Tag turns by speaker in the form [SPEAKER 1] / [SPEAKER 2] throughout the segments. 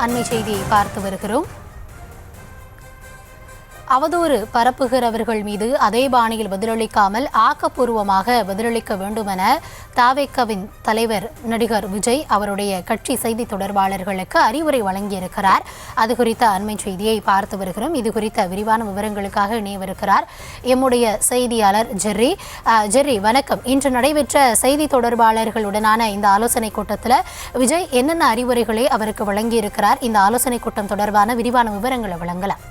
[SPEAKER 1] அண்மை செய்தியை பார்த்து வருகிறோம். அவதூறு பரப்புகிறவர்கள் மீது அதே பாணியில் பதிலளிக்காமல் ஆக்கப்பூர்வமாக பதிலளிக்க வேண்டும் என தவேகவின் தலைவர் நடிகர் விஜய் அவருடைய கட்சி செய்தி தொடர்பாளர்களுக்கு அறிவுரை வழங்கியிருக்கிறார். அது குறித்த அண்மை செய்தியை பார்த்து வருகிறோம். இது குறித்த விரிவான விவரங்களுக்காக இணையவிருக்கிறார் எம்முடைய செய்தியாளர் ஜெர்ரி. வணக்கம். இன்று நடைபெற்ற செய்தி தொடர்பாளர்களுடனான இந்த ஆலோசனை கூட்டத்தில் விஜய் என்னென்ன அறிவுரைகளை அவருக்கு வழங்கியிருக்கிறார்? இந்த ஆலோசனை கூட்டம் தொடர்பான விரிவான விவரங்களை வழங்கலாம்.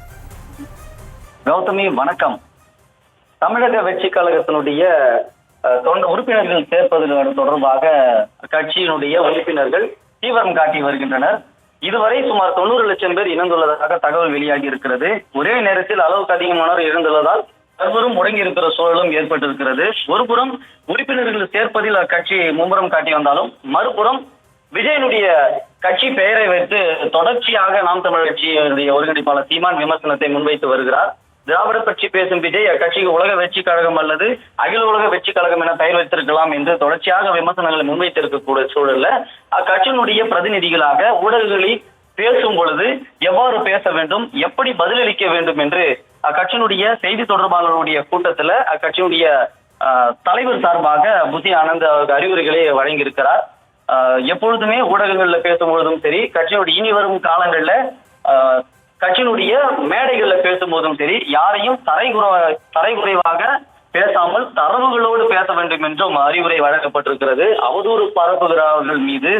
[SPEAKER 2] கௌதமி, வணக்கம். தமிழக வெற்றி கழகத்தினுடைய உறுப்பினர்கள் சேர்ப்பது தொடர்பாக கட்சியினுடைய உறுப்பினர்கள் தீவிரம் காட்டி வருகின்றனர். இதுவரை சுமார் 90 லட்சம் பேர் இணைந்துள்ளதாக தகவல் வெளியாகி இருக்கிறது. ஒரே நேரத்தில் அளவுக்கு அதிகமானோர் இணைந்துள்ளதால் சர்வரும் முடங்கி இருக்கிற சூழலும் ஏற்பட்டிருக்கிறது. ஒருபுறம் உறுப்பினர்கள் சேர்ப்பதில் அக்கட்சி மும்முரம் காட்டி வந்தாலும், மறுபுறம் விஜயனுடைய கட்சி பெயரை வைத்து தொடர்ச்சியாக நாம் தமிழர் கட்சியினுடைய ஒருங்கிணைப்பாளர் சீமான் விமர்சனத்தை முன்வைத்து வருகிறார். திராவிட பற்றி பேசும் விஜய் அக்கட்சிக்கு உலக வெற்றி கழகம் அல்லது அகில உலக வெற்றி கழகம் என பெயர் வைத்திருக்கலாம் என்று தொடர்ச்சியாக விமர்சனங்களை முன்வைத்திருக்கக்கூடிய சூழல்ல அக்கட்சியினுடைய பிரதிநிதிகளாக ஊடகங்களில் பேசும் பொழுது எவ்வாறு பேச வேண்டும், எப்படி பதிலளிக்க வேண்டும் என்று அக்கட்சியினுடைய செய்தி தொடர்பாளருடைய கூட்டத்துல அக்கட்சியினுடைய தலைவர் சார்பாக புத்தி ஆனந்த் அறிவுரைகளை வழங்கியிருக்கிறார். எப்பொழுதுமே ஊடகங்கள்ல பேசும் பொழுதும் சரி, கட்சியினுடைய இனி வரும் காலங்கள்ல கட்சியினுடைய மேடைகள்ல பேசும்போதும் சரி, யாரையும் தரைகுறைவாக பேசாமல் தரவுகளோடு பேச வேண்டும் என்றும் அறிவுரை வழங்கப்பட்டிருக்கிறது. அவதூறு பரப்புகிறவர்கள் மீது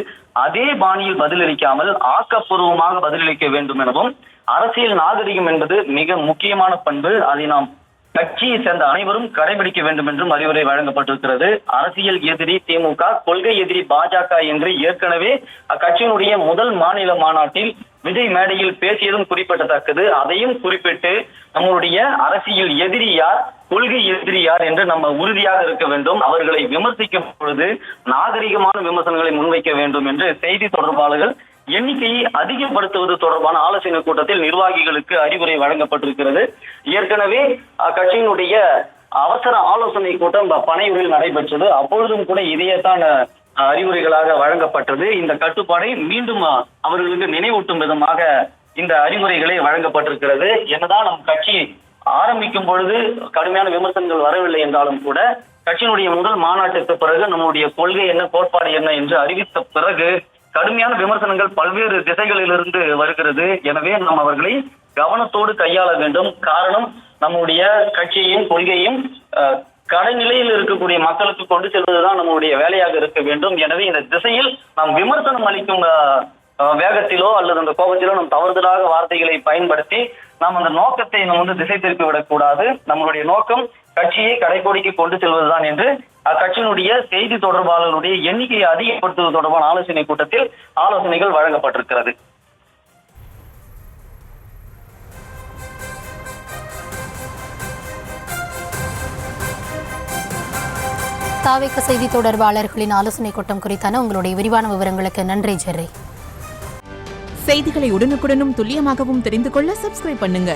[SPEAKER 2] அதே பாணியில் பதிலளிக்காமல் ஆக்கப்பூர்வமாக பதிலளிக்க வேண்டும் எனவும், அரசியல் நாகரிகம் என்பது மிக முக்கியமான பண்பு, அதை நாம் கட்சியை சேர்ந்த அனைவரும் கடைபிடிக்க வேண்டும் என்றும் அறிவுரை வழங்கப்பட்டிருக்கிறது. அரசியல் எதிரி திமுக, கொள்கை எதிரி பாஜக என்று ஏற்கனவே அக்கட்சியினுடைய முதல் மாநில மாநாட்டில் விஜய் மேடையில் பேசியதும் குறிப்பிடத்தக்கது. அதையும் குறிப்பிட்டு நம்மளுடைய அரசியல் எதிரி யார், கொள்கை எதிரி யார் என்று நம்ம உறுதியாக இருக்க வேண்டும். அவர்களை விமர்சிக்கும் பொழுது நாகரிகமான விமர்சனங்களை முன்வைக்க வேண்டும் என்று செய்தி தொடர்பாளர்கள் எண்ணிக்கையை அதிகப்படுத்துவது தொடர்பான ஆலோசனை கூட்டத்தில் நிர்வாகிகளுக்கு அறிவுரை வழங்கப்பட்டிருக்கிறது. ஏற்கனவே கட்சியினுடைய அவசர ஆலோசனை கூட்டம் பனையூரில் நடைபெற்றது. அப்பொழுதும் கூட இதையேதான் அறிவுரைகளாக வழங்கப்பட்டது. இந்த கட்டுப்பாடை மீண்டும் அவர்களுக்கு நினைவூட்டும் விதமாக இந்த அறிவுரைகளை வழங்கப்பட்டிருக்கிறது. என்னதான் நம் கட்சி ஆரம்பிக்கும் பொழுது கடுமையான விமர்சனங்கள் வரவில்லை என்றாலும் கூட, கட்சியினுடைய முதல் மாநாட்டுக்கு பிறகு நம்முடைய கொள்கை என்ன, கோட்பாடு என்ன என்று அறிவித்த பிறகு கடுமையான விமர்சனங்கள் பல்வேறு திசைகளிலிருந்து வருகிறது. எனவே நாம் அவர்களை கவனத்தோடு கையாள வேண்டும். காரணம், நம்முடைய கட்சியையும் கொள்கையும் கடைநிலையில் இருக்கக்கூடிய மக்களுக்கு கொண்டு செல்வதுதான் நம்முடைய வேலையாக இருக்க வேண்டும். எனவே இந்த திசையில் நாம் விமர்சனம் அளிக்கும் வேகத்திலோ அல்லது அந்த கோபத்திலோ நம் தவறுதலாக வார்த்தைகளை பயன்படுத்தி நாம் அந்த நோக்கத்தை நம்ம திசை திருப்பி விடக்கூடாது. நம்மளுடைய நோக்கம் கட்சியை கடைக்கோடிக்கு கொண்டு செல்வதுதான் என்று அக்கட்சியினுடைய செய்தி தொடர்பாளர்களுடைய எண்ணிக்கையை அதிகப்படுத்துவது தொடர்பான ஆலோசனை கூட்டத்தில் ஆலோசனைகள் வழங்கப்பட்டிருக்கிறது.
[SPEAKER 1] தவேக செய்தி தொடர்பாளர்களின் ஆலோசனை கூட்டம் குறித்தான உங்களுடைய விரிவான விவரங்களுக்கு நன்றி ஜெர்ரி.
[SPEAKER 3] செய்திகளை உடனுக்குடனும் துல்லியமாகவும் தெரிந்து கொள்ள சப்ஸ்கிரைப் பண்ணுங்க.